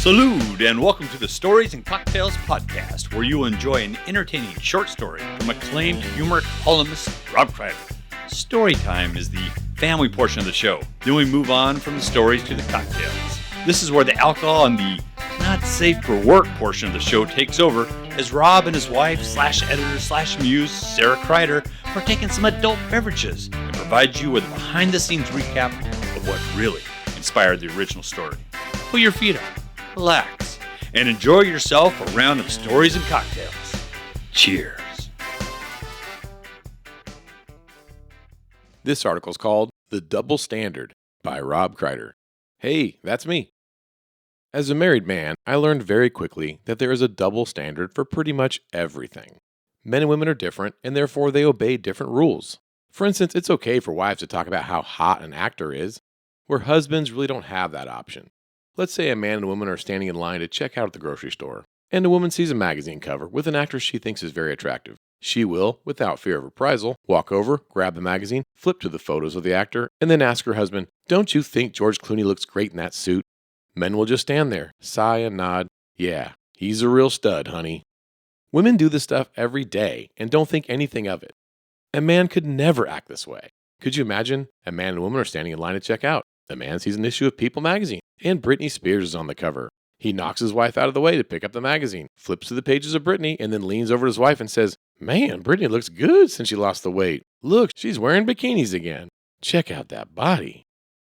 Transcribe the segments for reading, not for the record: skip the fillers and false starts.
Salute and welcome to the Stories and Cocktails podcast, where you will enjoy an entertaining short story from acclaimed humor columnist Rob Kreider. Story time is the family portion of the show. Then we move on from the stories to the cocktails. This is where the alcohol and the not safe for work portion of the show takes over, as Rob and his wife /editor /muse Sara Kreider partake in some adult beverages and provide you with a behind the scenes recap of what really inspired the original story. Put your feet up, relax, and enjoy yourself a round of stories and cocktails. Cheers. This article is called The Double Standard by Rob Kreider. Hey, that's me. As a married man, I learned very quickly that there is a double standard for pretty much everything. Men and women are different, and therefore they obey different rules. For instance, it's okay for wives to talk about how hot an actor is, where husbands really don't have that option. Let's say a man and woman are standing in line to check out at the grocery store, and a woman sees a magazine cover with an actress she thinks is very attractive. She will, without fear of reprisal, walk over, grab the magazine, flip to the photos of the actor, and then ask her husband, "Don't you think George Clooney looks great in that suit?" Men will just stand there, sigh and nod. Yeah, he's a real stud, honey. Women do this stuff every day and don't think anything of it. A man could never act this way. Could you imagine? A man and woman are standing in line to check out. The man sees an issue of People magazine, and Britney Spears is on the cover. He knocks his wife out of the way to pick up the magazine, flips to the pages of Britney, and then leans over to his wife and says, "Man, Britney looks good since she lost the weight. Look, she's wearing bikinis again. Check out that body."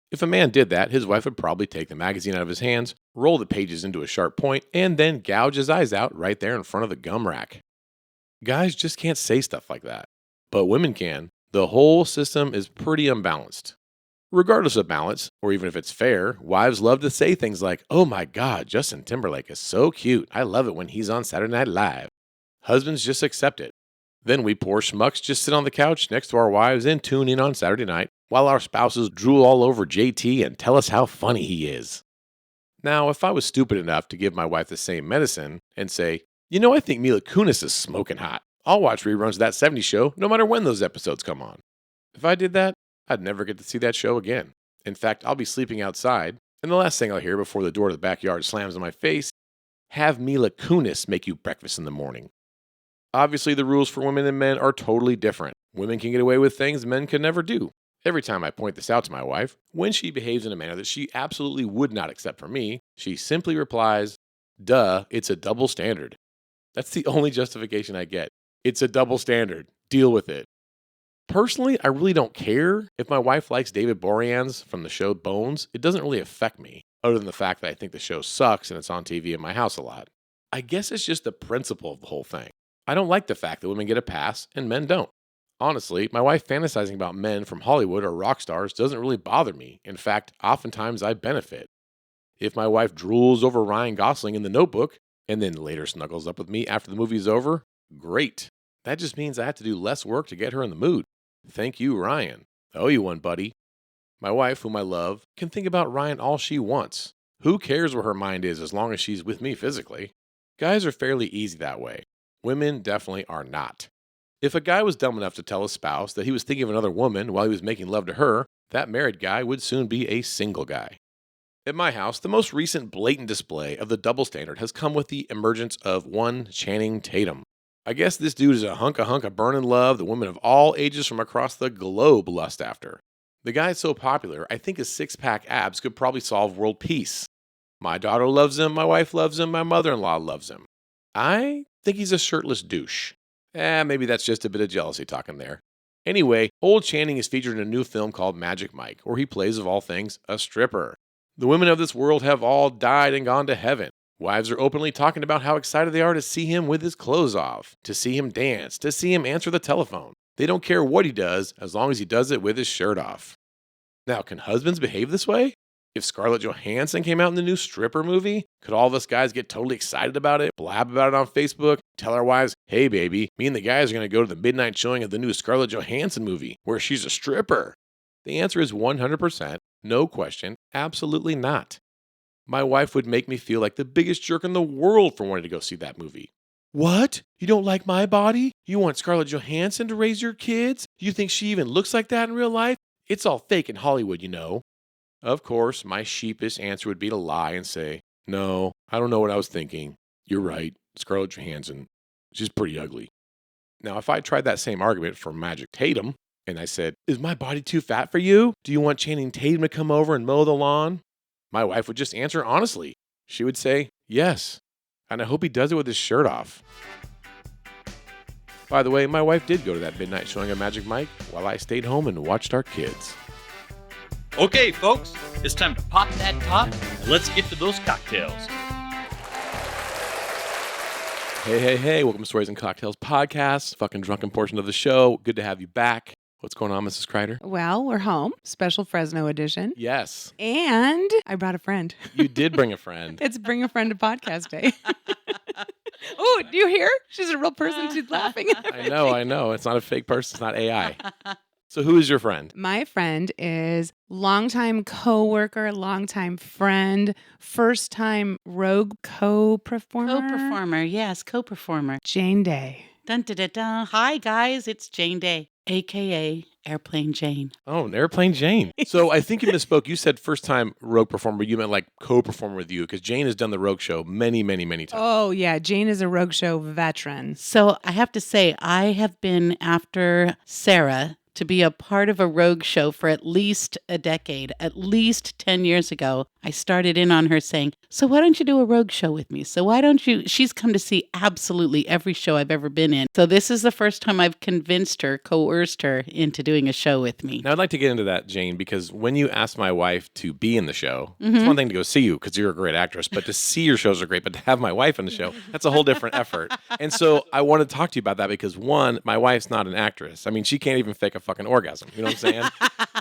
If a man did that, his wife would probably take the magazine out of his hands, roll the pages into a sharp point, and then gouge his eyes out right there in front of the gum rack. Guys just can't say stuff like that. But women can. The whole system is pretty unbalanced. Regardless of balance, or even if it's fair, wives love to say things like, "Oh my God, Justin Timberlake is so cute. I love it when he's on Saturday Night Live." Husbands just accept it. Then we poor schmucks just sit on the couch next to our wives and tune in on Saturday night while our spouses drool all over JT and tell us how funny he is. Now, if I was stupid enough to give my wife the same medicine and say, I think Mila Kunis is smoking hot. I'll watch reruns of that '70s show no matter when those episodes come on. If I did that, I'd never get to see that show again. In fact, I'll be sleeping outside, and the last thing I'll hear before the door to the backyard slams in my face, "Have Mila Kunis make you breakfast in the morning." Obviously, the rules for women and men are totally different. Women can get away with things men can never do. Every time I point this out to my wife, when she behaves in a manner that she absolutely would not accept from me, she simply replies, "Duh, it's a double standard." That's the only justification I get. It's a double standard. Deal with it. Personally, I really don't care. If my wife likes David Boreanaz from the show Bones, it doesn't really affect me, other than the fact that I think the show sucks and it's on TV in my house a lot. I guess it's just the principle of the whole thing. I don't like the fact that women get a pass and men don't. Honestly, my wife fantasizing about men from Hollywood or rock stars doesn't really bother me. In fact, oftentimes I benefit. If my wife drools over Ryan Gosling in The Notebook and then later snuggles up with me after the movie's over, great. That just means I have to do less work to get her in the mood. Thank you, Ryan. I owe you one, buddy. My wife, whom I love, can think about Ryan all she wants. Who cares where her mind is as long as she's with me physically? Guys are fairly easy that way. Women definitely are not. If a guy was dumb enough to tell his spouse that he was thinking of another woman while he was making love to her, that married guy would soon be a single guy. At my house, the most recent blatant display of the double standard has come with the emergence of one Channing Tatum. I guess this dude is a hunk of burning love that women of all ages from across the globe lust after. The guy is so popular, I think his six-pack abs could probably solve world peace. My daughter loves him, my wife loves him, my mother-in-law loves him. I think he's a shirtless douche. Maybe that's just a bit of jealousy talking there. Anyway, old Channing is featured in a new film called Magic Mike, where he plays, of all things, a stripper. The women of this world have all died and gone to heaven. Wives are openly talking about how excited they are to see him with his clothes off, to see him dance, to see him answer the telephone. They don't care what he does as long as he does it with his shirt off. Now, can husbands behave this way? If Scarlett Johansson came out in the new stripper movie, could all of us guys get totally excited about it, blab about it on Facebook, tell our wives, "Hey baby, me and the guys are going to go to the midnight showing of the new Scarlett Johansson movie, where she's a stripper"? The answer is 100%, no question, absolutely not. My wife would make me feel like the biggest jerk in the world for wanting to go see that movie. "What? You don't like my body? You want Scarlett Johansson to raise your kids? Do you think she even looks like that in real life? It's all fake in Hollywood, you know." Of course, my sheepish answer would be to lie and say, No, I don't know what I was thinking. You're right. Scarlett Johansson. She's pretty ugly. Now, if I tried that same argument for Magic Tatum, and I said, is my body too fat for you? Do you want Channing Tatum to come over and mow the lawn? My wife would just answer honestly. She would say, yes. And I hope he does it with his shirt off. By the way, my wife did go to that midnight showing of Magic Mike while I stayed home and watched our kids. Okay, folks, it's time to pop that top and let's get to those cocktails. Hey, welcome to Stories and Cocktails podcast, fucking drunken portion of the show. Good to have you back. What's going on, Mrs. Kreider? Well, we're home. Special Fresno edition. Yes. And I brought a friend. You did bring a friend. It's Bring a Friend to Podcast Day. Oh, do you hear? She's a real person. She's laughing. I know. It's not a fake person. It's not AI. So who is your friend? My friend is longtime coworker, longtime friend, first-time rogue co-performer. Co-performer, yes, co-performer. Jane Day. Dun, dun, dun, dun. Hi, guys, it's Jane Day, a.k.a. Airplane Jane. Oh, an Airplane Jane. So I think you misspoke. You said first-time rogue performer. You meant like co-performer with you because Jane has done the rogue show many times. Oh, yeah. Jane is a rogue show veteran. So I have to say, I have been after Sara to be a part of a rogue show for at least a decade. At least 10 years ago, I started in on her saying, so why don't you do a rogue show with me? So why don't you? She's come to see absolutely every show I've ever been in. So this is the first time I've convinced her, coerced her into doing a show with me. Now, I'd like to get into that, Jane, because when you asked my wife to be in the show, it's one thing to go see you because you're a great actress, but to see your shows are great, but to have my wife in the show, that's a whole different effort. And so I want to talk to you about that because one, my wife's not an actress. I mean, she can't even fake a fucking orgasm. You know what I'm saying?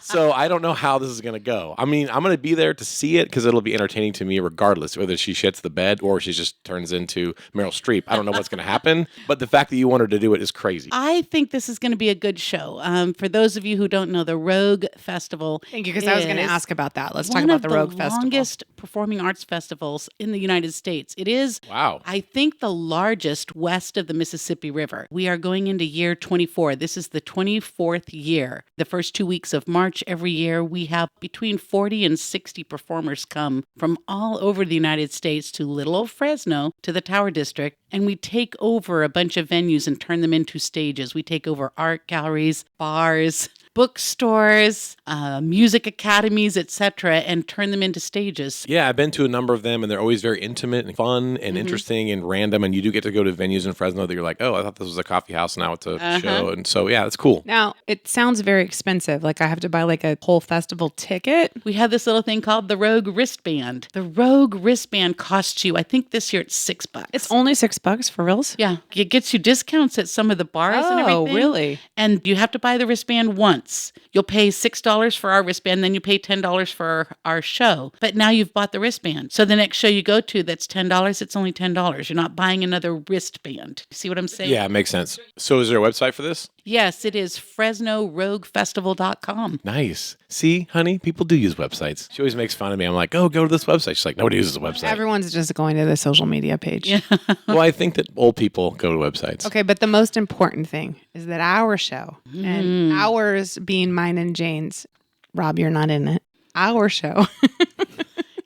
So I don't know how this is going to go. I mean, I'm going to be there to see it because it'll be entertaining to me regardless, whether she shits the bed or she just turns into Meryl Streep. I don't know what's going to happen, but the fact that you want her to do it is crazy. I think this is going to be a good show. For those of you who don't know, the Rogue Festival. Thank you, because I was going to ask about that. Let's talk about the Rogue Festival. One of the longest performing arts festivals in the United States. It is, Wow. I think, the largest west of the Mississippi River. We are going into year 24. This is the 24th year. The first 2 weeks of March every year, we have between 40 and 60 performers come from all over the United States to little old Fresno, to the Tower District, and we take over a bunch of venues and turn them into stages. We take over art galleries, bars, bookstores, music academies, etc., and turn them into stages. Yeah, I've been to a number of them, and they're always very intimate and fun and interesting and random. And you do get to go to venues in Fresno that you're like, oh, I thought this was a coffee house, now it's a show. And so, yeah, that's cool. Now, it sounds very expensive. Like I have to buy like a whole festival ticket. We have this little thing called the Rogue wristband. The Rogue wristband costs you, I think this year it's $6. It's only $6 for reals? Yeah, it gets you discounts at some of the bars and everything. Oh, really? And you have to buy the wristband once. You'll pay $6 for our wristband, then you pay $10 for our show. But now you've bought the wristband. So the next show you go to that's $10, it's only $10. You're not buying another wristband. See what I'm saying? Yeah, it makes sense. So is there a website for this? Yes, it is FresnoRogueFestival.com. Nice. See, honey, people do use websites. She always makes fun of me. I'm like, oh, go to this website. She's like, nobody uses a website. Everyone's just going to the social media page. Yeah. Well, I think that old people go to websites. Okay, but the most important thing is that our show, and ours being mine and Jane's, Rob, you're not in it. Our show.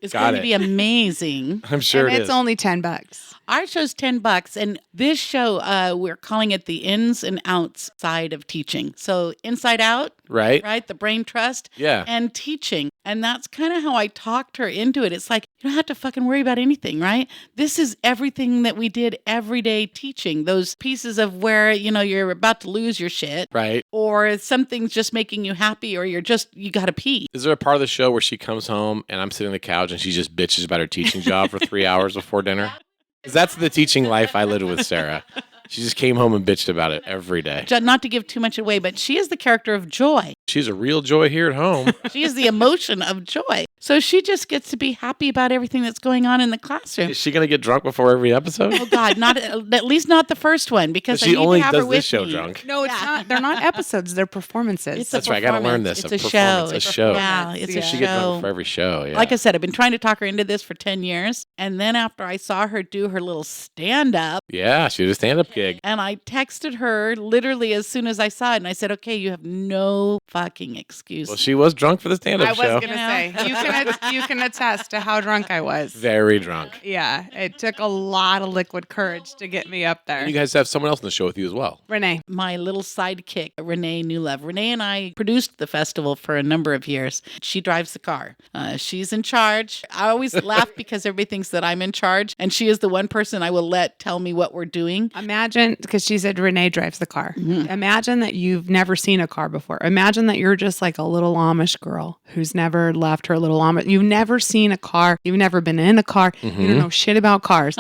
It's Got going it. to be amazing. I'm sure and it it's is. only $10. Our show's $10, and this show, we're calling it the ins and outs side of teaching. So inside out, Right? right? The brain trust. Yeah. And teaching. And that's kind of how I talked her into it. It's like, you don't have to fucking worry about anything, right? This is everything that we did every day teaching. Those pieces of where, you're about to lose your shit. Right. Or something's just making you happy, or you got to pee. Is there a part of the show where she comes home and I'm sitting on the couch and she just bitches about her teaching job for 3 hours before dinner? Because that's the teaching life I lived with Sara. She just came home and bitched about it every day. Not to give too much away, but she is the character of Joy. She's a real joy here at home. She is the emotion of joy. So she just gets to be happy about everything that's going on in the classroom. Is she going to get drunk before every episode? Oh God, not at least not the first one, because She I need only to have her does with this show me. drunk. No, it's not. They're not episodes. They're performances. It's That's a right, I gotta learn performance. this, It's a a show. performance, a show. Yeah, it's Yeah. a She get drunk show. before every show. Yeah. Like I said, I've been trying to talk her into this for 10 years. And then after I saw her do her little stand-up, Yeah, she did a stand-up gig. and I texted her literally as soon as I saw it, and I said, okay, you have no fucking excuse. Well, she was drunk for the stand-up I was show. going to say, you can attest to how drunk I was. Very drunk. Yeah, it took a lot of liquid courage to get me up there. And you guys have someone else in the show with you as well. Renee. My little sidekick, Renee Newlove. Renee and I produced the festival for a number of years. She drives the car. She's in charge. I always laugh because everybody thinks that I'm in charge, and she is the one person I will let tell me what we're doing. Imagine, because she said Renee drives the car. Mm-hmm. Imagine that you've never seen a car before. Imagine that you're just like a little Amish girl who's never left her little Amish. You've never seen a car. You've never been in a car. Mm-hmm. You don't know shit about cars.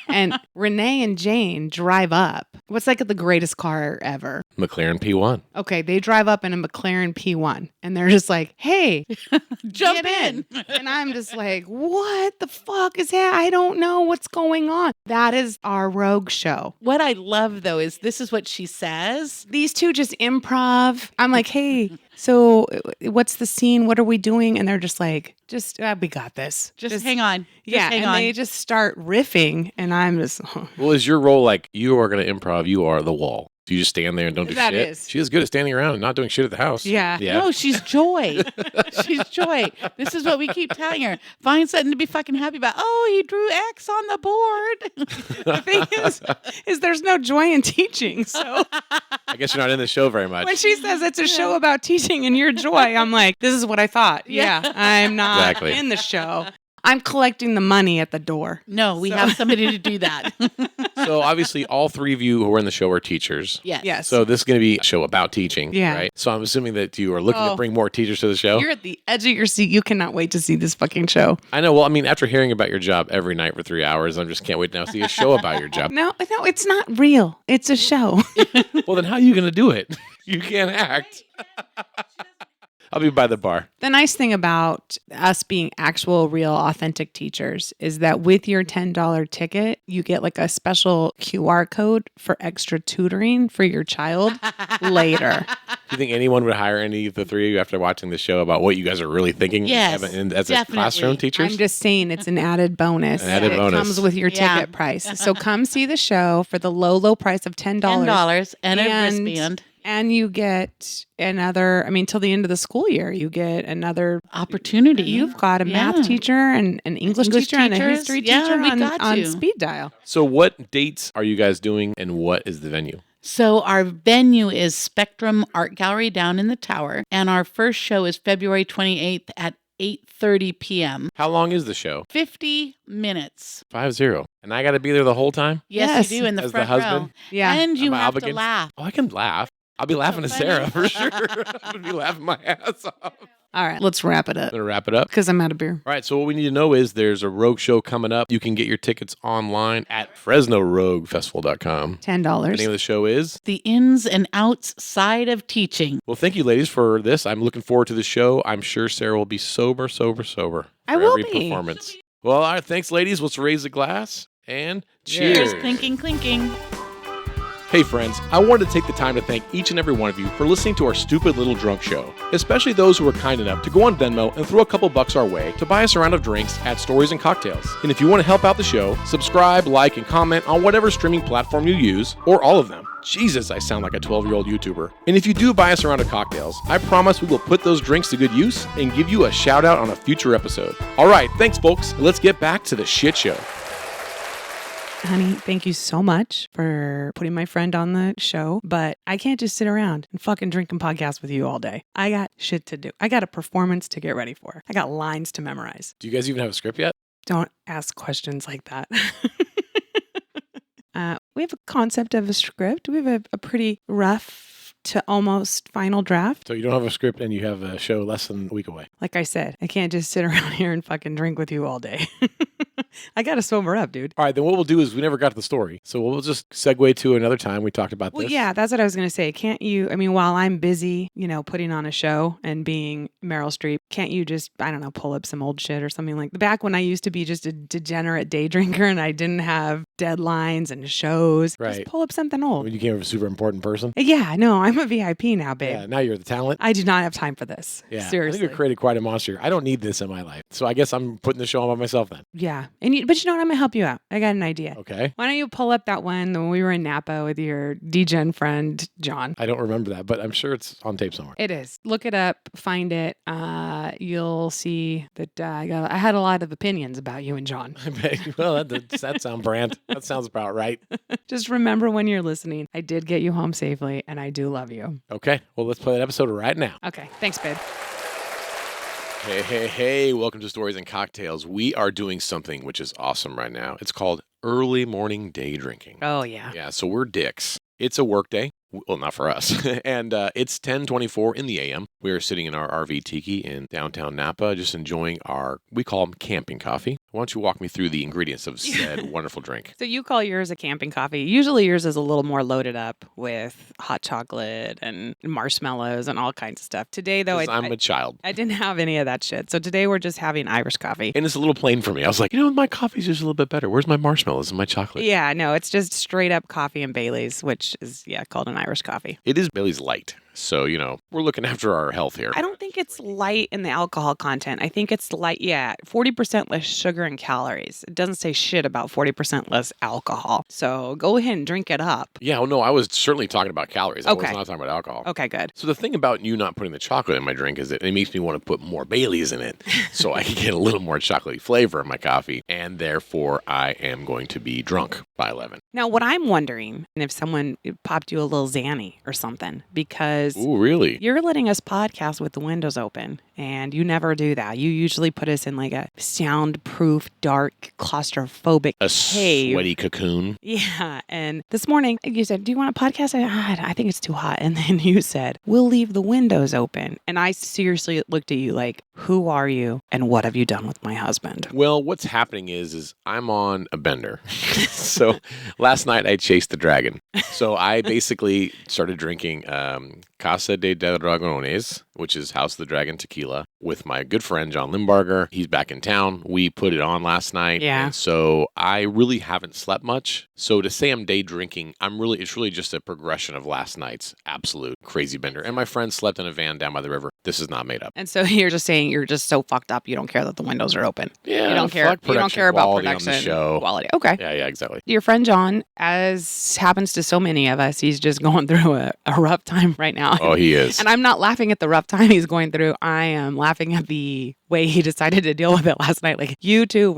And Renee and Jane drive up. What's like the greatest car ever? McLaren P1. Okay, they drive up in a McLaren P1 and they're just like, hey, jump get in. And I'm just like, what the fuck is that? I don't know what's going on. That is our rogue show. What I love though is this is what she says. These two just improv. I'm like, hey, so what's the scene? What are we doing? And they're just like, we got this. Just hang on. Hang on. They just start riffing and I'm just. Well, is your role like you are going to improv? You are the wall. Do you just stand there and don't do that shit? Is. She is good at standing around and not doing shit at the house. Yeah. No, she's joy. She's joy. This is what we keep telling her. Find something to be fucking happy about. Oh, he drew X on the board. The thing is there's no joy in teaching. So I guess you're not in the show very much. When she says it's a show about teaching and your joy, I'm like, this is what I thought. Yeah, I'm not in the show. I'm collecting the money at the door. No, we have somebody to do that. So obviously all three of you who are in the show are teachers. Yes. So this is going to be a show about teaching, yeah. right? So I'm assuming that you are looking to bring more teachers to the show. You're at the edge of your seat. You cannot wait to see this fucking show. I know. Well, I mean, after hearing about your job every night for 3 hours, I just can't wait to now see a show about your job. No, it's not real. It's a show. Well, then how are you going to do it? You can't act. I'll be by the bar. The nice thing about us being actual, real, authentic teachers is that with your $10 ticket, you get like a special QR code for extra tutoring for your child later. Do you think anyone would hire any of the three of you after watching the show about what you guys are really thinking? Yes, as a classroom teachers? I'm just saying it's an added bonus. It comes with your ticket price. So come see the show for the low, low price of $10. $10 and a wristband. And you get another, till the end of the school year, you get another opportunity. You've got a math teacher and an English teacher and a history teacher on speed dial. So what dates are you guys doing and what is the venue? So our venue is Spectrum Art Gallery down in the Tower. And our first show is February 28th at 8:30 p.m. How long is the show? 50 minutes. 50. And I got to be there the whole time? Yes, you do in the As front the husband? row. Yeah. And you have to laugh. Oh, I can laugh. I'll be laughing to Sarah for sure. I'm going to be laughing my ass off. All right, let's wrap it up. Going to wrap it up? Because I'm out of beer. All right, so what we need to know is there's a Rogue show coming up. You can get your tickets online at FresnoRogueFestival.com. $10. The name of the show is The Ins and Outs Side of Teaching. Well, thank you, ladies, for this. I'm looking forward to the show. I'm sure Sarah will be sober for I will every be. performance. Well, all right, thanks, ladies. Let's raise the glass and cheers. Clinking, clinking. Hey friends, I wanted to take the time to thank each and every one of you for listening to our stupid little drunk show, especially those who were kind enough to go on Venmo and throw a couple bucks our way to buy us a round of drinks at Stories and Cocktails. And if you want to help out the show, subscribe, like, and comment on whatever streaming platform you use, or all of them. Jesus, I sound like a 12-year-old YouTuber. And if you do buy us a round of cocktails, I promise we will put those drinks to good use and give you a shout out on a future episode. All right, thanks folks. Let's get back to the shit show. Honey, thank you so much for putting my friend on the show, but I can't just sit around and fucking drink and podcast with you all day. I got shit to do. I got a performance to get ready for. I got lines to memorize. Do you guys even have a script yet? Don't ask questions like that. We have a concept of a script. We have a pretty rough to almost final draft. So you don't have a script and you have a show less than a week away. Like I said, I can't just sit around here and fucking drink with you all day. I got to sober up, dude. All right, then what we'll do is we never got to the story. So we'll just segue to another time we talked about this. Well, yeah, that's what I was going to say. Can't you, while I'm busy, putting on a show and being Meryl Streep, can't you just, I don't know, pull up some old shit or something like back when I used to be just a degenerate day drinker and I didn't have deadlines and shows. Right. Just pull up something old. When you became a super important person. Yeah, no, I'm a VIP now, babe. Yeah, now you're the talent. I do not have time for this. Yeah, Seriously. I think you created quite a monster. I don't need this in my life. So I guess I'm putting the show on by myself then. Yeah. But you know what? I'm going to help you out. I got an idea. Okay. Why don't you pull up that one when we were in Napa with your DGen friend, John? I don't remember that, but I'm sure it's on tape somewhere. It is. Look it up. Find it. You'll see that I had a lot of opinions about you and John. Well, that sounds brand. That sounds about right. Just remember when you're listening, I did get you home safely, and I do love you. Okay. Well, let's play that episode right now. Okay. Thanks, babe. Hey. Welcome to Stories and Cocktails. We are doing something which is awesome right now. It's called early morning day drinking. Oh, yeah. Yeah, so we're dicks. It's a work day. Well, not for us. And it's 10:24 in the a.m. We are sitting in our RV tiki in downtown Napa, just enjoying we call them camping coffee. Why don't you walk me through the ingredients of said wonderful drink? So you call yours a camping coffee. Usually yours is a little more loaded up with hot chocolate and marshmallows and all kinds of stuff. Today, though, I'm a child. I didn't have any of that shit. So today we're just having Irish coffee. And it's a little plain for me. I was like, my coffee's just a little bit better. Where's my marshmallows and my chocolate? Yeah, no, it's just straight up coffee and Bailey's, which is, called an Irish coffee. It is Bailey's Light. So, we're looking after our health here. I don't think it's light in the alcohol content. I think it's light, 40% less sugar and calories. It doesn't say shit about 40% less alcohol. So go ahead and drink it up. Yeah, well, no, I was certainly talking about calories. I was Okay. not talking about alcohol. Okay, good. So the thing about you not putting the chocolate in my drink is that it makes me want to put more Baileys in it so I can get a little more chocolatey flavor in my coffee. And therefore, I am going to be drunk by 11. Now, what I'm wondering, if someone popped you a little Xanny or something, because Ooh, really? you're letting us podcast with the windows open, and you never do that. You usually put us in like a soundproof, dark, claustrophobic cave. Sweaty cocoon. Yeah, and this morning you said, do you want a podcast? I think it's too hot. And then you said, we'll leave the windows open. And I seriously looked at you like, who are you and what have you done with my husband? Well, what's happening is I'm on a bender. So last night I chased the dragon. So I basically started drinking Casa de Dragones, which is House of the Dragon tequila, with my good friend John Limbarger. He's back in town. We put it on last night. Yeah. And so I really haven't slept much. So to say I'm day drinking, it's really just a progression of last night's absolute crazy bender. And my friend slept in a van down by the river. This is not made up. And so you're just saying you're just so fucked up, you don't care that the windows are open. Yeah, you don't care. fuck You don't care about quality on production the show. quality. Okay. Yeah, exactly. Your friend John, as happens to so many of us, he's just going through a rough time right now. Oh, he is. And I'm not laughing at the rough time he's going through. I am laughing at the way he decided to deal with it last night. Like, you two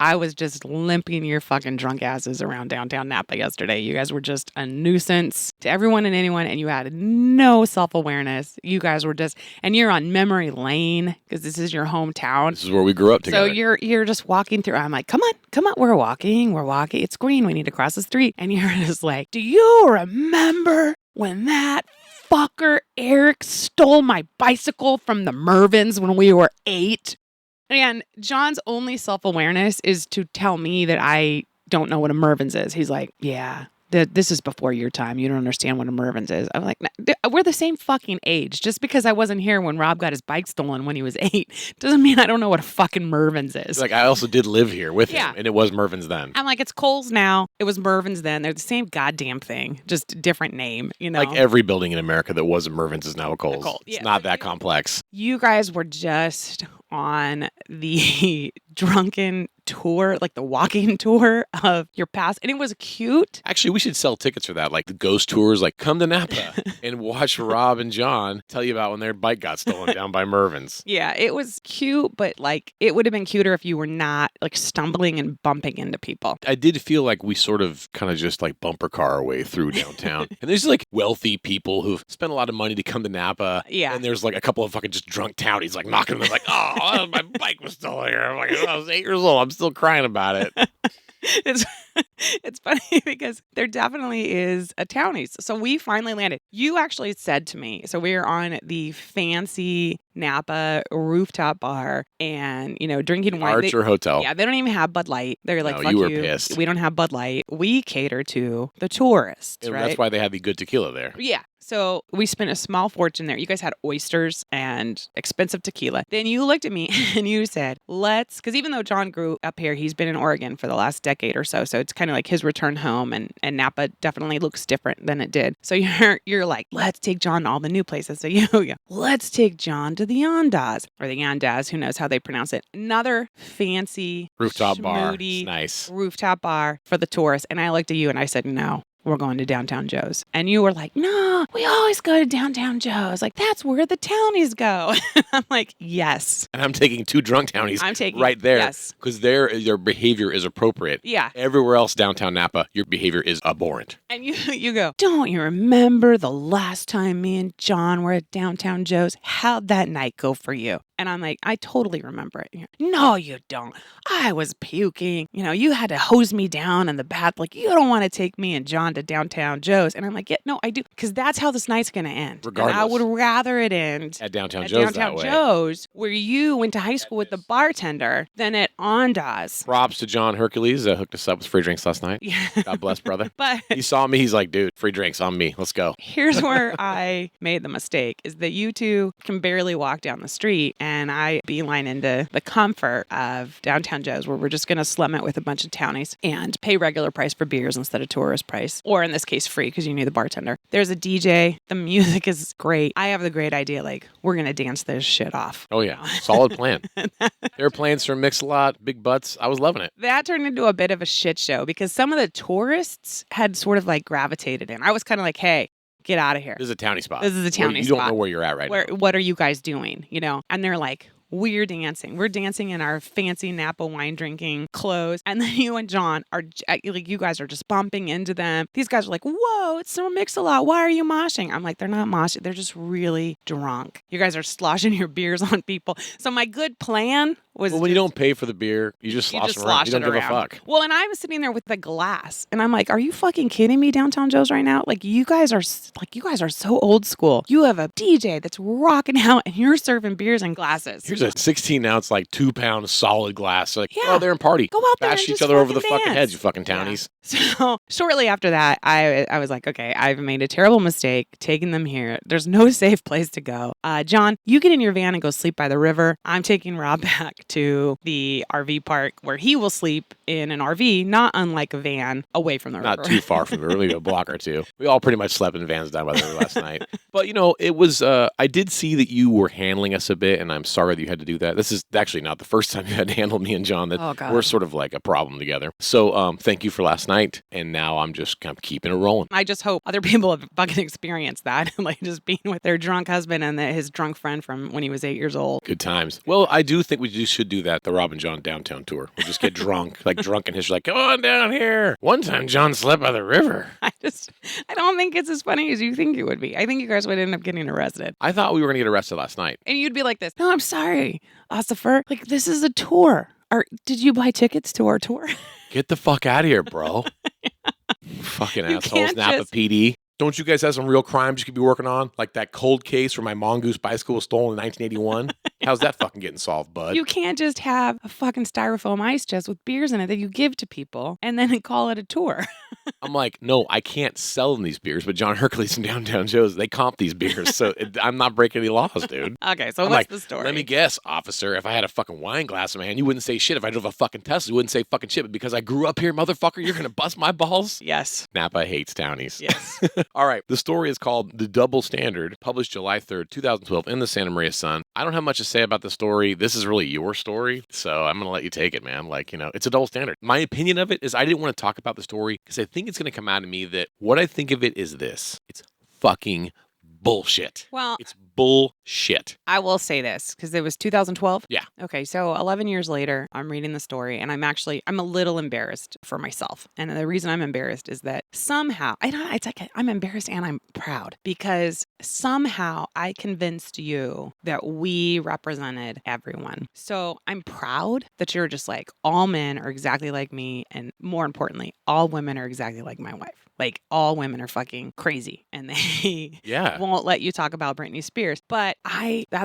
I was just limping your fucking drunk asses around downtown Napa yesterday. You guys were just a nuisance to everyone and anyone, and you had no self-awareness. You guys were and you're on memory lane because this is your hometown. This is where we grew up together. So you're just walking through. I'm like, come on, we're walking. It's green. We need to cross the street. And you're just like, do you remember when that fucker Eric stole my bicycle from the Mervins when we were 8? And John's only self-awareness is to tell me that I don't know what a Mervins is. He's like, yeah, this is before your time. You don't understand what a Mervins is. I'm like, we're the same fucking age. Just because I wasn't here when Rob got his bike stolen when he was 8 doesn't mean I don't know what a fucking Mervins is. Like, I also did live here with him, and it was Mervin's then. I'm like, it's Kohl's now. It was Mervin's then. They're the same goddamn thing, just a different name, Like every building in America that was a Mervin's is now a Kohl's. Yeah, it's not that complex. You guys were just on the drunken tour, like the walking tour of your past, and it was cute. Actually, we should sell tickets for that, like the ghost tours, like come to Napa and watch Rob and John tell you about when their bike got stolen down by Mervin's. Yeah, it was cute, but like it would have been cuter if you were not like stumbling and bumping into people. I did feel like we sort of kind of just like bumper car our way through downtown. And there's like wealthy people who've spent a lot of money to come to Napa. Yeah. And there's like a couple of fucking just drunk townies like knocking them like, oh, my bike was still here. I'm like, I was 8 years old. I'm still crying about it. It's funny because there definitely is a Townies. So we finally landed. You actually said to me, so we were on the fancy Napa rooftop bar and, drinking wine. Archer Hotel. Yeah, they don't even have Bud Light. They're like, No, fuck you were pissed. We don't have Bud Light. We cater to the tourists, And right? that's why they had the good tequila there. Yeah. So we spent a small fortune there. You guys had oysters and expensive tequila. Then you looked at me and you said, because even though John grew up here, he's been in Oregon for the last decade or so. So it's kind of like his return home, and Napa definitely looks different than it did. So you're like, let's take John to all the new places. So let's take John to the Ondas, or the Ondas, who knows how they pronounce it. Another fancy Rooftop bar. schmoody It's nice. rooftop bar for the tourists. And I looked at you and I said, no. We're going to Downtown Joe's. And you were like, no, we always go to Downtown Joe's. Like, that's where the townies go. I'm like, yes. And I'm taking 2 drunk townies I'm taking right there. Yes. Because their behavior is appropriate. Yeah. Everywhere else downtown Napa, your behavior is abhorrent. And you go, don't you remember the last time me and John were at Downtown Joe's? How'd that night go for you? And I'm like, I totally remember it. No, you don't. I was puking. You had to hose me down in the bath. Like, you don't want to take me and John to Downtown Joe's. And I'm like, yeah, no, I do. Because that's how this night's going to end. Regardless. And I would rather it end At Downtown at Joe's Downtown that way. Joe's, where you went to high school with the bartender, than at Ondas. Props to John Hercules. Hooked us up with free drinks last night. Yeah. God bless, brother. But He saw me. He's like, dude, free drinks on me. Let's go. here's where I made the mistake, is that you two can barely walk down the street, and I beeline into the comfort of Downtown Joe's, where we're just going to slum it with a bunch of townies and pay regular price for beers instead of tourist price, or in this case, free, because you knew the bartender. There's a DJ. The music is great. I have the great idea, like, we're going to dance this shit off. Oh, yeah. Solid plan. They were playing some Mix-a-Lot, Big Butts. I was loving it. That turned into a bit of a shit show because some of the tourists had sort of like gravitated in. I was kind of like, hey, get out of here. This is a townie spot. This is a townie You spot. don't know where you're at right now. What are you guys doing? And they're like, we're dancing. We're dancing in our fancy Napa wine drinking clothes. And then you and John are like, you guys are just bumping into them. These guys are like, whoa, it's so Mix-a-Lot. Why are you moshing? I'm like, they're not moshing. They're just really drunk. You guys are sloshing your beers on people. So my good plan was Well, when you don't pay for the beer, you just slosh them around. You don't give a fuck. Well, and I'm sitting there with the glass, and I'm like, "Are you fucking kidding me, Downtown Joe's right now? Like, you guys are so old school. You have a DJ that's rocking out, and you're serving beers in glasses. Here's a 16-ounce, like 2-pound solid glass. Like, Yeah. oh, they're in party. Go out there Bash and each just other over the fucking fucking dance. heads, you fucking townies. So shortly after that, I was like, okay, I've made a terrible mistake taking them here. There's no safe place to go. John, you get in your van and go sleep by the river. I'm taking Rob back to the RV park where he will sleep in an RV, not unlike a van, away from the river. Not too far from the river, maybe a block or two. We all pretty much slept in vans down by the river last night. But, it was, I did see that you were handling us a bit, and I'm sorry that you had to do that. This is actually not the first time you had to handle me and John. Oh, God. We're sort of like a problem together. So thank you for last night, and now I'm just kind of keeping it rolling. I just hope other people have fucking experienced that, like just being with their drunk husband and his drunk friend from when he was 8 years old. Good times. Well, I do think we should do that, the Rob and John downtown tour. We'll just get drunk, like drunken history, like, come on down here. One time John slept by the river. I don't think it's as funny as you think it would be. I think you guys would end up getting arrested. I thought we were going to get arrested last night. And you'd be like this, no, I'm sorry, Ossifer. Like, this is a tour. Or did you buy tickets to our tour? Get the fuck out of here, bro. Fucking You assholes, can't Napa just- PD. Don't you guys have some real crimes you could be working on? Like that cold case where my mongoose bicycle was stolen in 1981? How's that fucking getting solved, bud? You can't just have a fucking styrofoam ice chest with beers in it that you give to people and then call it a tour. I'm like, no, I can't sell them these beers, but John Hercules and Downtown Joe's, they comp these beers, so I'm not breaking any laws, dude. Okay, so I'm what's like, the story? let me guess, officer, if I had a fucking wine glass in my hand, you wouldn't say shit. If I drove a fucking Tesla, you wouldn't say fucking shit, but because I grew up here, motherfucker, you're gonna bust my balls? Yes. Napa hates townies. Yes. All right, the story is called The Double Standard, published July 3rd, 2012 in the Santa Maria Sun. I don't have much to say about the story. This is really your story, so I'm going to let you take it, man. Like, it's a double standard. My opinion of it is I didn't want to talk about the story because I think it's going to come out of me that what I think of it is this. It's fucking bullshit. Well, It's bullshit. I will say this because it was 2012. Yeah. Okay. So 11 years later, I'm reading the story and I'm a little embarrassed for myself. And the reason I'm embarrassed is that somehow, it's like I'm embarrassed and I'm proud because somehow I convinced you that we represented everyone. So I'm proud that you're just like, all men are exactly like me. And more importantly, all women are exactly like my wife. Like all women are fucking crazy and they Yeah. won't let you talk about Britney Spears. years. But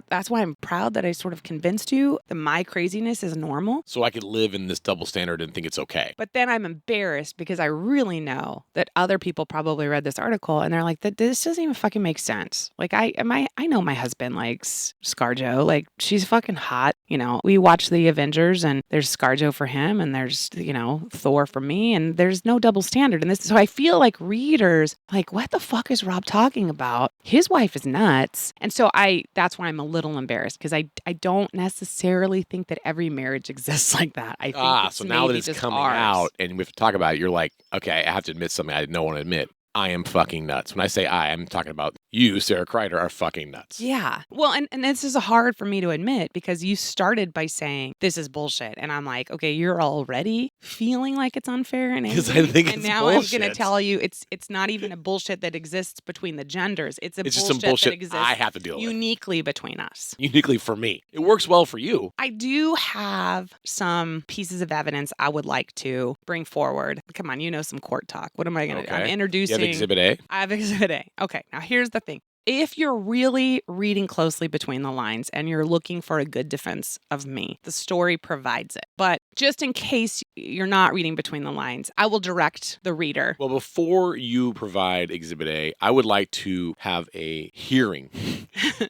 that's why I'm proud that I sort of convinced you that my craziness is normal. So I could live in this double standard and think it's okay. But then I'm embarrassed because I really know that other people probably read this article and they're like, this doesn't even fucking make sense. Like I know my husband likes ScarJo. Like she's fucking hot. You know, we watch the Avengers and there's ScarJo for him and there's, you know, Thor for me and there's no double standard in this. So I feel like readers like, what the fuck is Rob talking about? His wife is nuts. And so that's why I'm a little embarrassed because I don't necessarily think that every marriage exists like that. I think so now that it's coming out and we have to talk about it, you're like, okay, I have to admit something I didn't want to admit. I am fucking nuts. When I say I'm talking about you, Sara Kreider, are fucking nuts. Yeah. Well, and this is hard for me to admit because you started by saying this is bullshit. And I'm like, okay, you're already feeling like it's unfair and angry. Because I think and it's now bullshit. I'm going to tell you it's not even a bullshit that exists between the genders. It's just some bullshit that exists I have to deal with. Uniquely between us. Uniquely for me. It works well for you. I do have some pieces of evidence I would like to bring forward. Come on, you know some court talk. What am I going to do? I'm introducing. You have Exhibit A? I have Exhibit A. Okay, now here's the thing. If you're really reading closely between the lines and you're looking for a good defense of me, the story provides it. But just in case you're not reading between the lines, I will direct the reader. Well, before you provide Exhibit A, I would like to have a hearing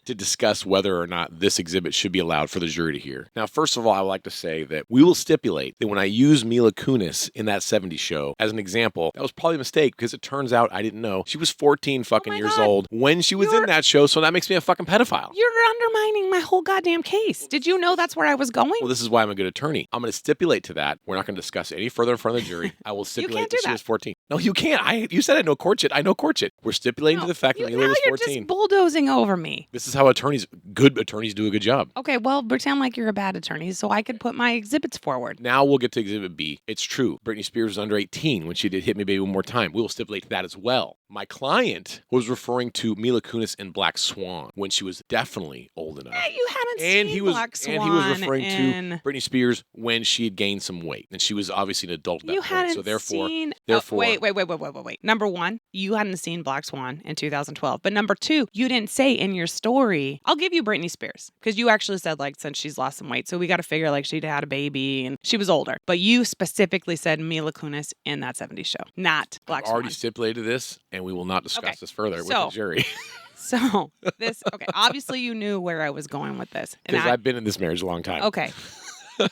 to discuss whether or not this exhibit should be allowed for the jury to hear. Now, first of all, I would like to say that we will stipulate that when I use Mila Kunis in that 70s show as an example, that was probably a mistake because it turns out I didn't know. She was 14 fucking years old when she was in that show, so that makes me a fucking pedophile. You're undermining my whole goddamn case. Did you know that's where I was going? Well, this is why I'm a good attorney. I'm going to stipulate to that. We're not going to discuss it any further in front of the jury. I will stipulate that she was 14. No, you can't. You said I know court shit. I know court shit. We're stipulating to the fact that Mila was 14. You're just bulldozing over me. This is how good attorneys do a good job. Okay, well, pretend like you're a bad attorney so I could put my exhibits forward. Now we'll get to Exhibit B. It's true. Britney Spears was under 18 when she did Hit Me Baby One More Time. We will stipulate to that as well. My client was referring to Mila Kunis in Black Swan when she was definitely old enough. Yeah, you hadn't seen Black Swan. And he was referring to Britney Spears when she had gained some weight. And she was obviously an adult at that point. So therefore... Wait. Number one, you hadn't seen Black Swan in 2012. But number two, you didn't say in your story, I'll give you Britney Spears. Because you actually said, like, since she's lost some weight. So we got to figure, like, she'd had a baby and she was older. But you specifically said Mila Kunis in that 70s show, not Black Swan. I've already stipulated this, and we will not discuss this further with the jury. So obviously you knew where I was going with this. Because I've been in this marriage a long time. Okay.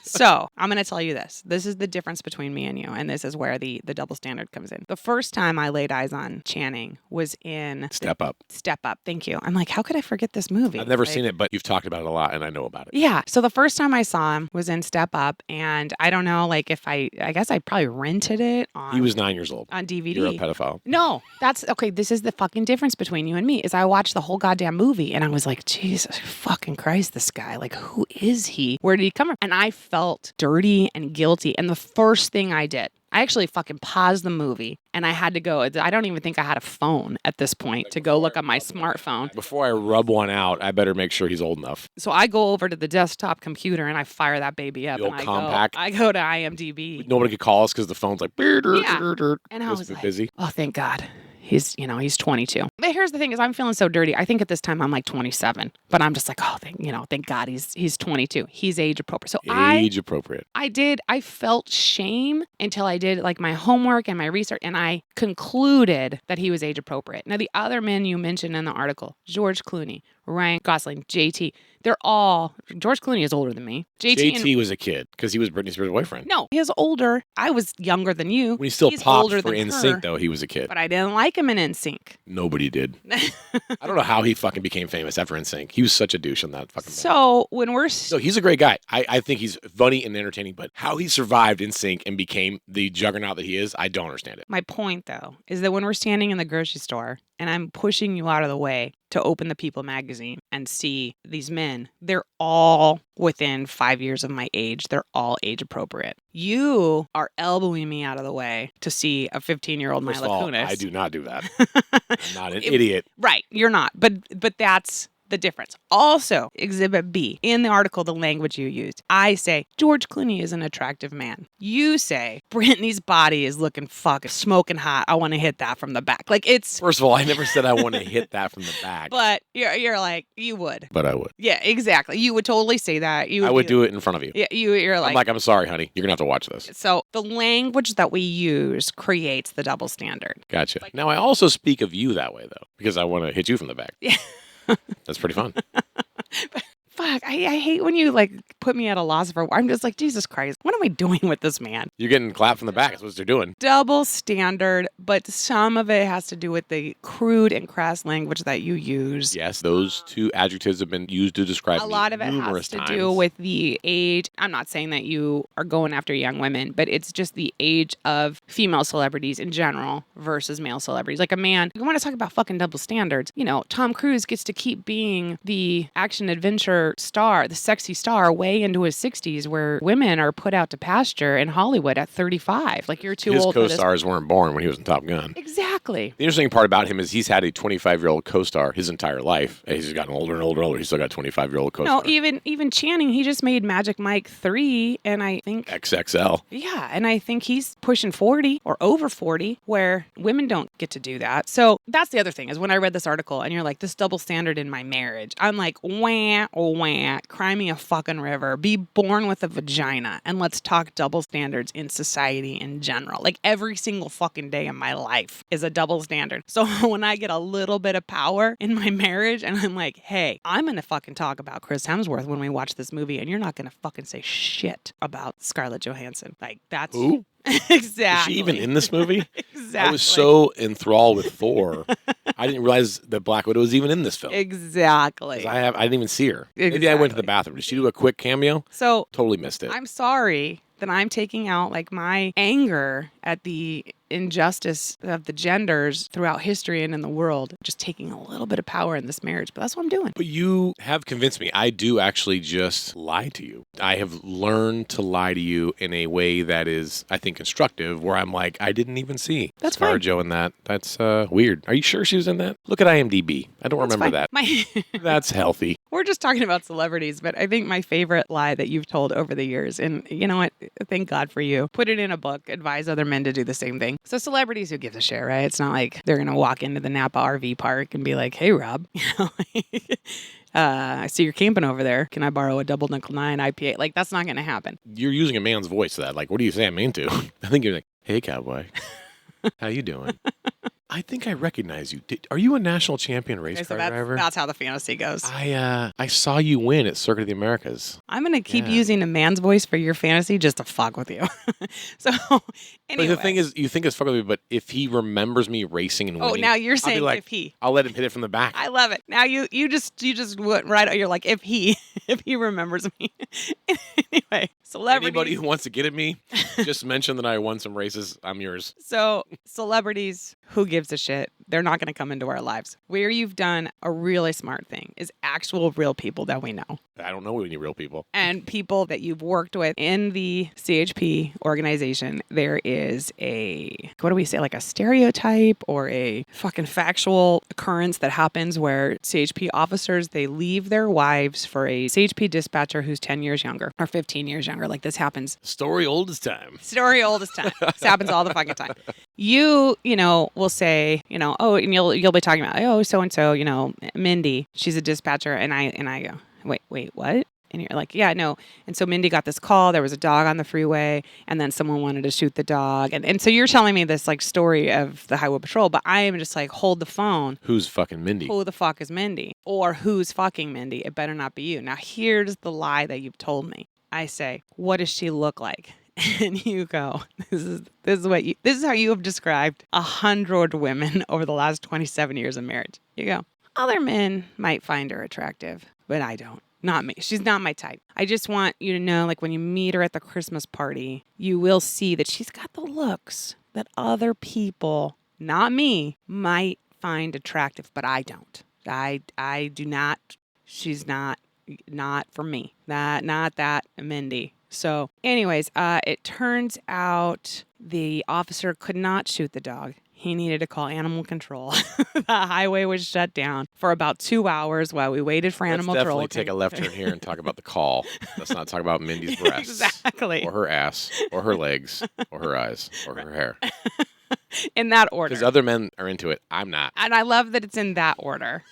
So I'm going to tell you this. This is the difference between me and you. And this is where the double standard comes in. The first time I laid eyes on Channing was in Step Up. Step Up. Thank you. I'm like, how could I forget this movie? I've never seen it, but you've talked about it a lot and I know about it. Yeah. So the first time I saw him was in Step Up. And I don't know, like if I guess I probably rented it on. He was 9 years old. On DVD. You're a pedophile. No, that's okay. This is the fucking difference between you and me is I watched the whole goddamn movie and I was like, Jesus fucking Christ, this guy, like, who is he? Where did he come from? And I felt dirty and guilty. And the first thing I did, I actually fucking paused the movie and I had to go. I don't even think I had a phone at this point to go look on my smartphone. Before I rub one out, I better make sure he's old enough. So I go over to the desktop computer and I fire that baby up. The old and compact. I go to IMDb. Nobody could call us because the phone's like, yeah. And I was like, busy. Oh, thank God. He's 22. But here's the thing is I'm feeling so dirty. I think at this time I'm like 27, but I'm just like, oh, thank God he's 22. He's age appropriate. So age appropriate. I felt shame until I did like my homework and my research and I concluded that he was age appropriate. Now the other men you mentioned in the article, George Clooney, Ryan Gosling, JT, George Clooney is older than me. JT was a kid because he was Britney Spears' boyfriend. No, he was older. I was younger than you. When he still popped for NSYNC, though, he was a kid. But I didn't like him in NSYNC. Nobody did. I don't know how he fucking became famous after NSYNC. He was such a douche on that fucking So when we're... So he's a great guy. I think he's funny and entertaining, but how he survived NSYNC and became the juggernaut that he is, I don't understand it. My point, though, is that when we're standing in the grocery store and I'm pushing you out of the way to open the People magazine and see these men, they're all within 5 years of my age. They're all age appropriate. You are elbowing me out of the way to see a 15-year-old Mila Kunis. I do not do that. I'm not an idiot. Right. You're not. But that's the difference. Also, Exhibit B, in the article, the language you used, I say, George Clooney is an attractive man. You say, Brittany's body is looking fucking smoking hot. I want to hit that from the back. Like, it's... First of all, I never said I want to hit that from the back. But you're like, you would. But I would. Yeah, exactly. You would totally say that. I would do it in front of you. Yeah, you're like... I'm sorry, honey. You're going to have to watch this. So the language that we use creates the double standard. Gotcha. Now, I also speak of you that way, though, because I want to hit you from the back. Yeah. That's pretty fun. Fuck, I hate when you like put me at a loss for. I'm just like, Jesus Christ, what am I doing with this man? You're getting clapped from the back. That's what they're doing. Double standard, but some of it has to do with the crude and crass language that you use. Yes, those two adjectives have been used to describe me a lot of it has to do with the age. I'm not saying that you are going after young women, but it's just the age of female celebrities in general versus male celebrities. Like a man, you want to talk about fucking double standards. You know, Tom Cruise gets to keep being the action adventure star, the sexy star, way into his 60s, where women are put out to pasture in Hollywood at 35. Like, you're too old for this. His co-stars weren't born when he was in Top Gun. Exactly. The interesting part about him is he's had a 25-year-old co-star his entire life. He's gotten older and older and older. He's still got a 25-year-old co-star. No, even Channing, he just made Magic Mike 3, and I think... XXL. Yeah, and I think he's pushing 40 or over 40, where women don't get to do that. So that's the other thing, is when I read this article, and you're like, this double standard in my marriage, I'm like, wah, wah, cry me a fucking river. Be born with a vagina, and let's talk double standards in society in general. Like, every single fucking day of my life is a double standard. So when I get a little bit of power in my marriage, and I'm like, hey, I'm gonna fucking talk about Chris Hemsworth when we watch this movie, and you're not gonna fucking say shit about Scarlett Johansson. Like, that's... Who? Exactly. Is she even in this movie? Exactly. I was so enthralled with Thor. I didn't realize that Black Widow was even in this film. Exactly. I didn't even see her. Exactly. Maybe I went to the bathroom. Did she do a quick cameo? So totally missed it. I'm sorry that I'm taking out like my anger at the injustice of the genders throughout history and in the world, just taking a little bit of power in this marriage. But that's what I'm doing. But you have convinced me. I do actually just lie to you. I have learned to lie to you in a way that is, I think, constructive, where I'm like, I didn't even see that's fine. ScarJo in that. That's weird. Are you sure she was in that? Look at IMDb. I don't remember that. That's healthy. We're just talking about celebrities, but I think my favorite lie that you've told over the years, and you know what? Thank God for you. Put it in a book. Advise other men to do the same thing. So celebrities, who gives a shit, right? It's not like they're going to walk into the Napa RV park and be like, hey, Rob, you know, I see you're camping over there. Can I borrow a double nickel 9 IPA? Like, that's not going to happen. You're using a man's voice to that. Like, what do you say I'm into? I think you're like, hey, cowboy, how you doing? I think I recognize you. Are you a national champion race car driver? That's how the fantasy goes. I saw you win at Circuit of the Americas. I'm going to keep using a man's voice for your fantasy just to fuck with you. So, anyway. But the thing is, you think it's fuck with me, but if he remembers me racing and winning... Oh, now you're saying like, if he. I'll let him hit it from the back. I love it. Now you just went right. You're like, if he remembers me. Anyway, celebrities. Anybody who wants to get at me, just mention that I won some races. I'm yours. So, celebrities, who gives a shit? They're not going to come into our lives. Where you've done a really smart thing is actual real people that we know. I don't know any real people. And people that you've worked with in the CHP organization. There is a, what do we say, like a stereotype or a fucking factual occurrence that happens where CHP officers, they leave their wives for a CHP dispatcher who's 10 years younger or 15 years younger. Like, this happens. Story old as time. Story old as time. This happens all the fucking time. You know, will say, you know, oh, and you'll be talking about, oh, so-and-so, you know, Mindy, she's a dispatcher. And I go, wait, what? And you're like, yeah, no. And so Mindy got this call. There was a dog on the freeway, and then someone wanted to shoot the dog. And so you're telling me this like story of the Highway Patrol, but I am just like, hold the phone. Who's fucking Mindy? Who the fuck is Mindy? Or who's fucking Mindy? It better not be you. Now here's the lie that you've told me. I say, what does she look like? And you go, this is how you have described 100 women over the last 27 years of marriage. You go, other men might find her attractive, but I don't. Not me. She's not my type. I just want you to know, like, when you meet her at the Christmas party, you will see that she's got the looks that other people, not me, might find attractive, but I don't. I do not. She's not for me. Not that Mindy. So anyways, it turns out the officer could not shoot the dog. he needed to call animal control. The highway was shut down for about 2 hours while we waited for animal control. Let's definitely take a left turn here and talk about the call. Let's not talk about Mindy's breasts. Exactly. Or her ass, or her legs, or her eyes, or her hair. In that order. Because other men are into it. I'm not. And I love that it's in that order.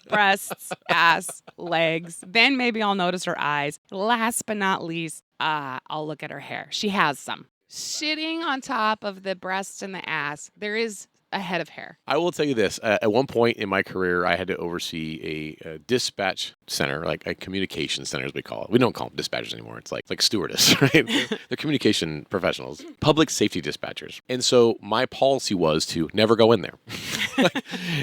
Breasts, ass, legs. Then maybe I'll notice her eyes. Last but not least, I'll look at her hair. She has some. Sitting on top of the breasts and the ass, there is a head of hair. I will tell you this. At one point in my career, I had to oversee a dispatch center, like a communication center, as we call it. We don't call them dispatchers anymore. It's like stewardess, right? They're communication professionals, public safety dispatchers. And so my policy was to never go in there.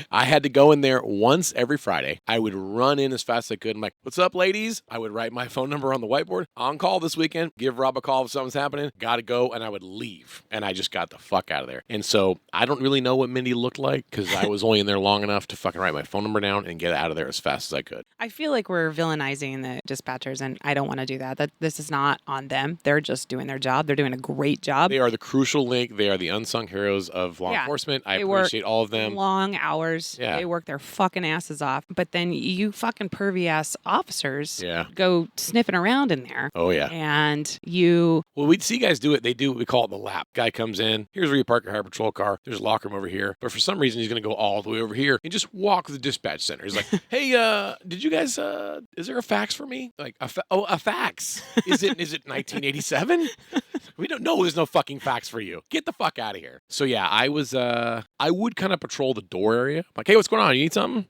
I had to go in there once every Friday. I would run in as fast as I could. I'm like, what's up, ladies? I would write my phone number on the whiteboard. On call this weekend. Give Rob a call if something's happening. Got to go. And I would leave. And I just got the fuck out of there. And so I don't really know what Mindy looked like because I was only in there long enough to fucking write my phone number down and get out of there as fast as I could. I feel like we're villainizing the dispatchers, and I don't want to do that. This is not on them. They're just doing their job. They're doing a great job. They are the crucial link. They are the unsung heroes of law enforcement. I appreciate all of them. Long hours. Yeah. They work their fucking asses off. But then you fucking pervy ass officers go sniffing around in there. Oh, yeah. And you... Well, we'd see guys do it. They do what we call it the lap. Guy comes in. Here's where you park your highway patrol car. There's a locker room over here. But for some reason, he's going to go all the way over here and just walk the dispatch center. He's like, hey, did you guys, is there a fax for me? Like, a fax. Is it 1987? We don't know. There's no fucking fax for you. Get the fuck out of here. So yeah, I would kind of patrol the door area. Like, hey, what's going on? You need something?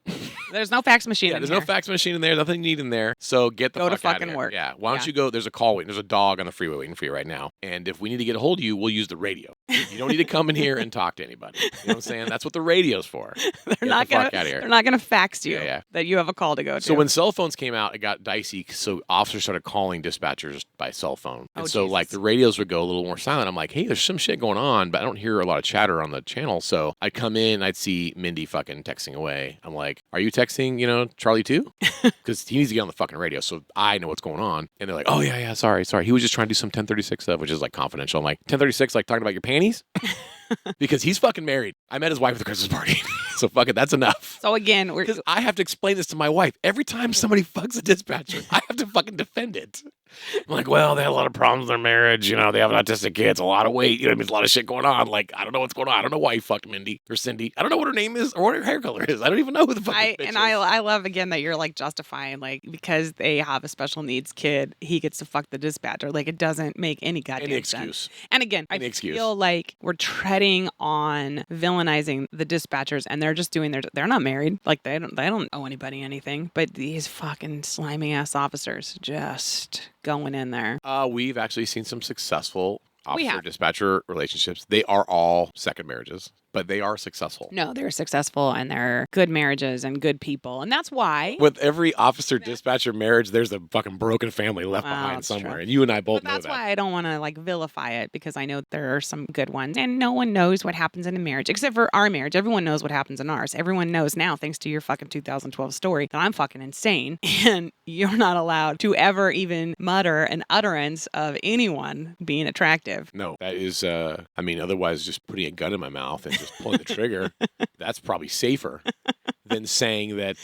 There's no fax machine in there's here. no fax machine in there. Nothing you need in there. So get the fuck out of here. Go to fucking work. Yeah. Why don't you go? There's a call waiting. There's a dog on the freeway waiting for you right now. And if we need to get a hold of you, we'll use the radio. You don't need to come in here and talk to anybody. You know what I'm saying? That's what the radio's for. They're not gonna fax you that you have a call to go to. So when cell phones came out, it got dicey. So officers started calling dispatchers by cell phone. And so like the radios would go a little more silent. I'm like, hey, there's some shit going on, but I don't hear a lot of chatter on the channel. So I'd come in, I'd see Mindy fucking texting away. I'm like, are you texting, Charlie too? Because he needs to get on the fucking radio. So I know what's going on. And they're like, oh yeah, sorry. He was just trying to do some 1036 stuff, which is like confidential. I'm like, 1036, like talking about your panties? Because he's fucking married. I met his wife at the Christmas party. So fuck it, that's enough. So again, because I have to explain this to my wife. Every time somebody fucks a dispatcher, I have to fucking defend it. I'm like, well, they had a lot of problems in their marriage. They have autistic kids, a lot of weight. There's a lot of shit going on. Like, I don't know what's going on. I don't know why he fucked Mindy or Cindy. I don't know what her name is or what her hair color is. I don't even know who the fuck bitch is. I love, again, that you're, like, justifying, like, because they have a special needs kid, he gets to fuck the dispatcher. Like, it doesn't make any goddamn sense. And again, I feel like we're treading on villainizing the dispatchers, and they're just doing they're not married. Like, they don't owe anybody anything. But these fucking slimy ass officers just going in there. We've actually seen some successful officer-dispatcher relationships. They are all second marriages, but they are successful. No, they're successful, and they're good marriages and good people. And that's why... With every officer-dispatcher marriage, there's a fucking broken family left behind somewhere. True. And you and I both know that. That's why I don't want to, like, vilify it, because I know there are some good ones. And no one knows what happens in a marriage, except for our marriage. Everyone knows what happens in ours. Everyone knows now, thanks to your fucking 2012 story, that I'm fucking insane. And you're not allowed to ever even mutter an utterance of anyone being attractive. No, that is, otherwise just putting a gun in my mouth and just pulling the trigger, that's probably safer than saying that,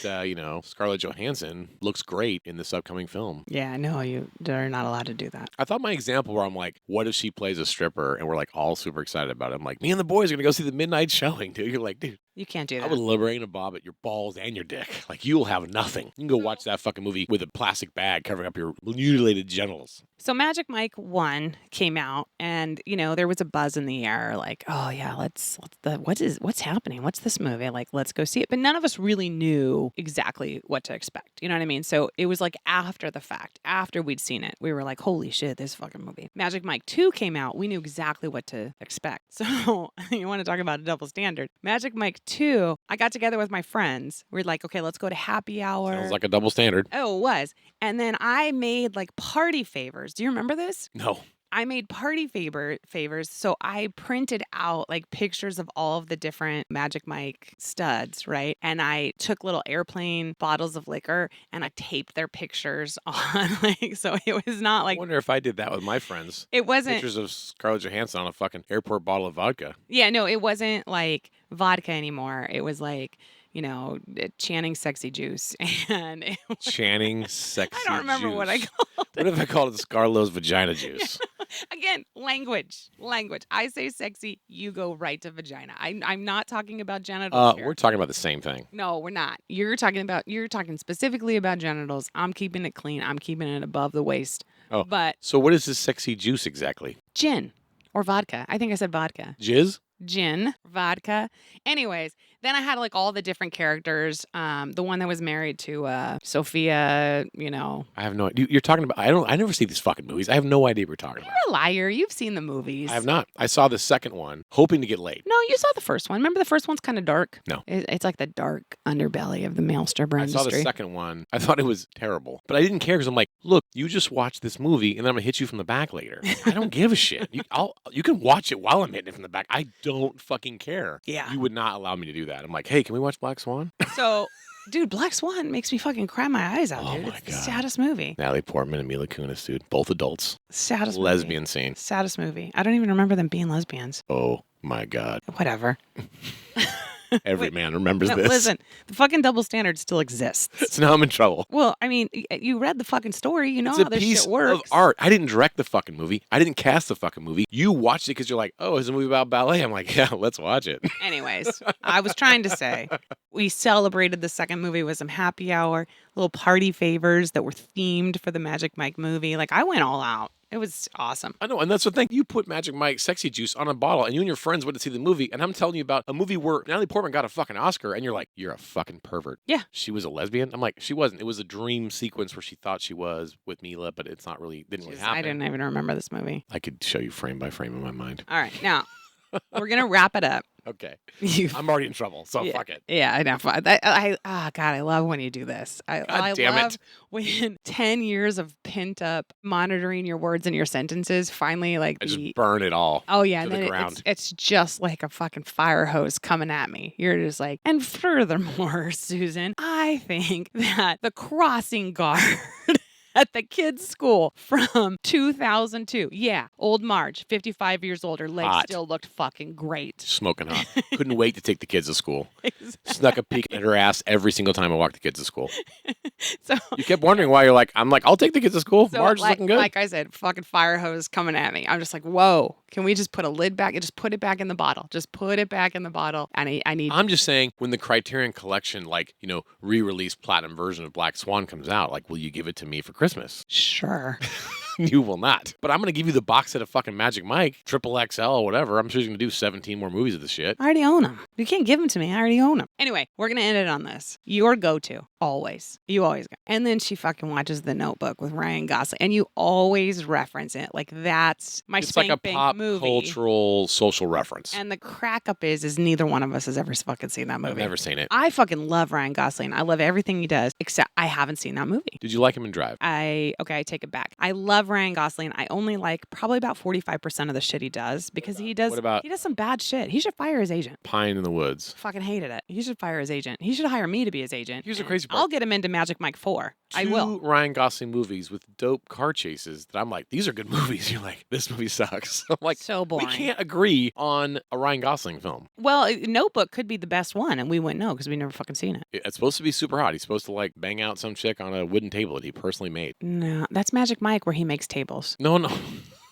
Scarlett Johansson looks great in this upcoming film. Yeah, no, they're not allowed to do that. I thought my example where I'm like, what if she plays a stripper and we're like all super excited about it? I'm like, me and the boys are going to go see the midnight showing, dude. You're like, dude. You can't do that. I would liberate a bob at your balls and your dick. Like, you'll have nothing. You can go watch that fucking movie with a plastic bag covering up your mutilated genitals. So Magic Mike 1 came out, and, there was a buzz in the air, like, oh, yeah, what's happening? What's this movie? Like, let's go see it. But none of us really knew exactly what to expect. You know what I mean? So it was like after the fact, after we'd seen it, we were like, holy shit, this fucking movie. Magic Mike 2 came out. We knew exactly what to expect. So you want to talk about a double standard. Magic Mike 2, I got together with my friends. We were like, okay, let's go to happy hour. Sounds like a double standard. Oh, it was. And then I made like party favors. Do you remember this? No. I made party favors. So I printed out like pictures of all of the different Magic Mike studs, right? And I took little airplane bottles of liquor and I taped their pictures on. Like, so it was not I like, wonder if I did that with my friends. it wasn't, Pictures of Scarlett Johansson on a fucking airport bottle of vodka. yeah, no, it wasn't like vodka anymore. It was like, Channing sexy juice. And it was, Channing sexy I don't remember what I juice. called What if I called it Scarlett's vagina juice? Again, language. I say sexy, you go right to vagina. I'm not talking about genitals here. We're talking about the same thing. No, we're not. You're talking specifically about genitals. I'm keeping it clean. I'm keeping it above the waist. Oh, But so what is this sexy juice exactly? gin or vodka. I think I said vodka. Jizz? Gin, vodka. Anyways, then I had like all the different characters. The one that was married to Sophia, I have no idea. You're talking about, I never see these fucking movies. I have no idea what you're talking about. You're a liar. You've seen the movies. I have not. I saw the second one, hoping to get laid. No, you saw the first one. Remember the first one's kind of dark? No. It's like the dark underbelly of the male stripper I saw industry. the second one. I thought it was terrible, but I didn't care because I'm like, look, you just watched this movie, and then I'm gonna hit you from the back later. I don't give a shit. You can watch it while I'm hitting it from the back. I don't fucking care. Yeah. You would not allow me to do that. I'm like, hey, can we watch Black Swan? So, dude, Black Swan makes me fucking cry my eyes out, Oh dude. my It's the God. saddest movie. Natalie Portman and Mila Kunis, dude, both adults. Saddest Lesbian movie. scene. Saddest movie. I don't even remember them being lesbians. Oh my God. Whatever. Every man remembers No, this. listen, the fucking double standard still exists. So now I'm in trouble. Well, I mean, you read the fucking story. You know It's how a this piece shit works. of art. I didn't direct the fucking movie. I didn't cast the fucking movie. You watched it because you're like, oh, it's a movie about ballet. I'm like, yeah, let's watch it. Anyways, I was trying to say we celebrated the second movie with some happy hour, little party favors that were themed for the Magic Mike movie. Like, I went all out. It was awesome. I know, and that's the thing. You put Magic Mike Sexy Juice on a bottle, and you and your friends went to see the movie, and I'm telling you about a movie where Natalie Portman got a fucking Oscar, and you're like, you're a fucking pervert. Yeah. She was a lesbian? I'm like, she wasn't. It was a dream sequence where she thought she was with Mila, but it's not really, didn't really happen. I didn't even remember this movie. I could show you frame by frame in my mind. All right, now we're gonna wrap it up. Okay. You I'm already in trouble, so fuck it. Yeah, I know. God, I love when you do this. I damn love it. when 10 years of pent up monitoring your words and your sentences finally like I just burn it all. Oh yeah, to and the then ground. it's just like a fucking fire hose coming at me. You're just like, and furthermore, Susan, I think that the crossing guard at the kids' school from 2002. Yeah, old Marge, 55 years old. Her legs Hot. still looked fucking great. Smoking hot. Couldn't wait to take the kids to school. Snuck a peek at her ass every single time I walked the kids to school. So You kept wondering why. You're like, I'm like, I'll take the kids to school. Marge is looking good. Like I said, fucking fire hose coming at me. I'm just like, whoa, can we just put a lid back and just put it back in the bottle? Just put it back in the bottle. And I need. I'm just saying, when the Criterion Collection, re-released platinum version of Black Swan comes out, will you give it to me for Christmas? Sure. You will not. But I'm going to give you the box set of fucking Magic Mike, triple XL or whatever. I'm sure he's going to do 17 more movies of this shit. I already own them. You can't give them to me. I already own them. Anyway, we're going to end it on this. Your go-to. Always. You always go. And then she fucking watches The Notebook with Ryan Gosling. And you always reference it. Like, that's my It's like a spank pop movie. cultural social reference. And the crack up is neither one of us has ever fucking seen that movie. I've never seen it. I fucking love Ryan Gosling. I love everything he does, except I haven't seen that movie. Did you like him in Drive? I take it back. I love Ryan Gosling. I only like probably about 45% of the shit he does because he does some bad shit. He should fire his agent. Pine in the Woods. Fucking hated it. He should fire his agent. He should hire me to be his agent. Here's the crazy part. I'll get him into Magic Mike 4. I will. Two Ryan Gosling movies with dope car chases that I'm like, these are good movies. You're like, this movie sucks. I'm like, So boring. we can't agree on a Ryan Gosling film. Well, Notebook could be the best one, and we wouldn't know because we never fucking seen it. It's supposed to be super hot. He's supposed to bang out some chick on a wooden table that he personally made. No, that's Magic Mike where he makes tables. No.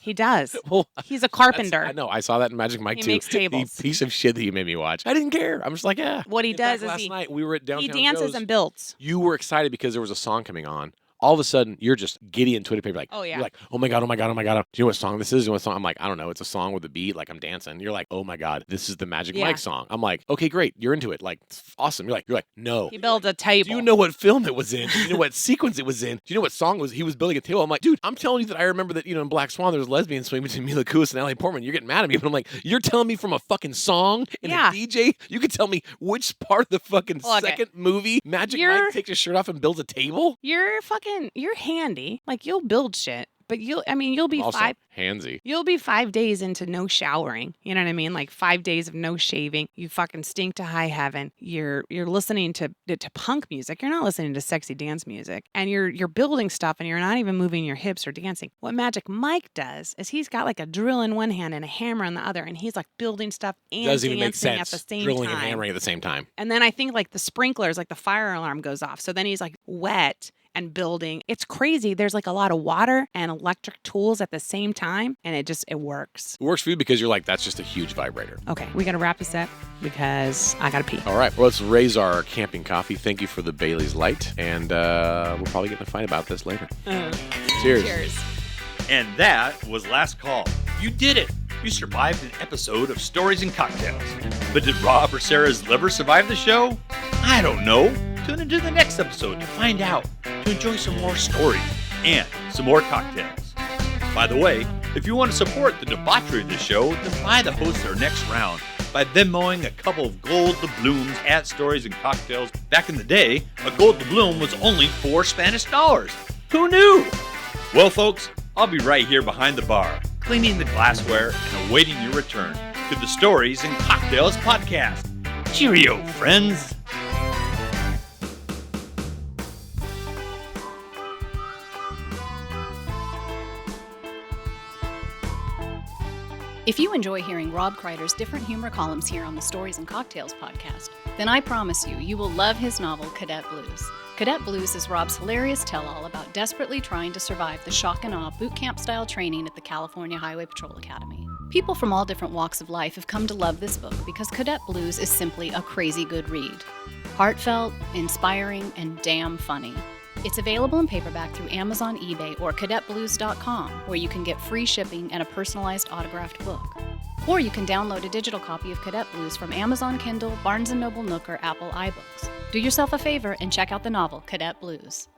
He does. Well, He's a carpenter. I know. I saw that in Magic Mike He too. makes tables. The piece of shit that you made me watch. I didn't care. I'm just like, yeah. What he In does fact, is last night we were at Downtown he dances Joe's. and builds. You were excited because there was a song coming on. All of a sudden, you're just giddy and Twitter paper. Like, Oh, yeah. You're like, oh my God, oh my God, oh my God. Do you know what song this is? Do you know what song? I'm like, I don't know. It's a song with a beat. I'm dancing. You're like, oh my God, this is the Magic Yeah. Mike song. I'm like, okay, great. You're into it. It's awesome. You're like, no. He builds a table. Do you know what film it was in? Do you know what sequence it was in? Do you know what song it was? He was building a table. I'm like, dude, I'm telling you that I remember that, in Black Swan, there's lesbian swing between Mila Kunis and Natalie Portman. You're getting mad at me. But I'm like, you're telling me from a fucking song and Yeah. a DJ? You can tell me which part of the fucking Okay. second movie Magic You're- Mike takes his shirt off and builds a table? You're handy. Like, you'll build shit. But you'll be Also five. handsy. You'll be 5 days into no showering. You know what I mean? Like 5 days of no shaving. You fucking stink to high heaven. You're listening to punk music. You're not listening to sexy dance music. And you're building stuff and you're not even moving your hips or dancing. What Magic Mike does is he's got like a drill in one hand and a hammer in the other, and he's like building stuff and Doesn't even make dancing sense. at the same Drilling time. and hammering at the same time. And then I think like the sprinklers, like the fire alarm goes off. So then he's like wet and building. It's crazy. There's like a lot of water and electric tools at the same time, and it works. It works for you because you're like, that's just a huge vibrator. Okay, we got to wrap this up because I got to pee. All right, well, let's raise our camping coffee. Thank you for the Bailey's Light, and we'll probably get in a fight about this later. Cheers. Cheers. And that was Last Call. You did it. You survived an episode of Stories and Cocktails. But did Rob or Sarah's liver survive the show? I don't know. Tune into the next episode to find out, to enjoy some more stories and some more cocktails. By the way, if you want to support the debauchery of the show, then buy the hosts their next round by Venmoing a couple of gold doubloons at Stories and Cocktails. Back in the day, a gold doubloon was only $4 Spanish. Who knew? Well, folks, I'll be right here behind the bar, cleaning the glassware and awaiting your return to the Stories and Cocktails podcast. Cheerio, friends. If you enjoy hearing Rob Kreider's different humor columns here on the Stories and Cocktails podcast, then I promise you will love his novel, Cadet Blues. Cadet Blues is Rob's hilarious tell-all about desperately trying to survive the shock and awe boot camp-style training at the California Highway Patrol Academy. People from all different walks of life have come to love this book because Cadet Blues is simply a crazy good read. Heartfelt, inspiring, and damn funny. It's available in paperback through Amazon, eBay, or cadetblues.com, where you can get free shipping and a personalized autographed book. Or you can download a digital copy of Cadet Blues from Amazon Kindle, Barnes & Noble Nook, or Apple iBooks. Do yourself a favor and check out the novel, Cadet Blues.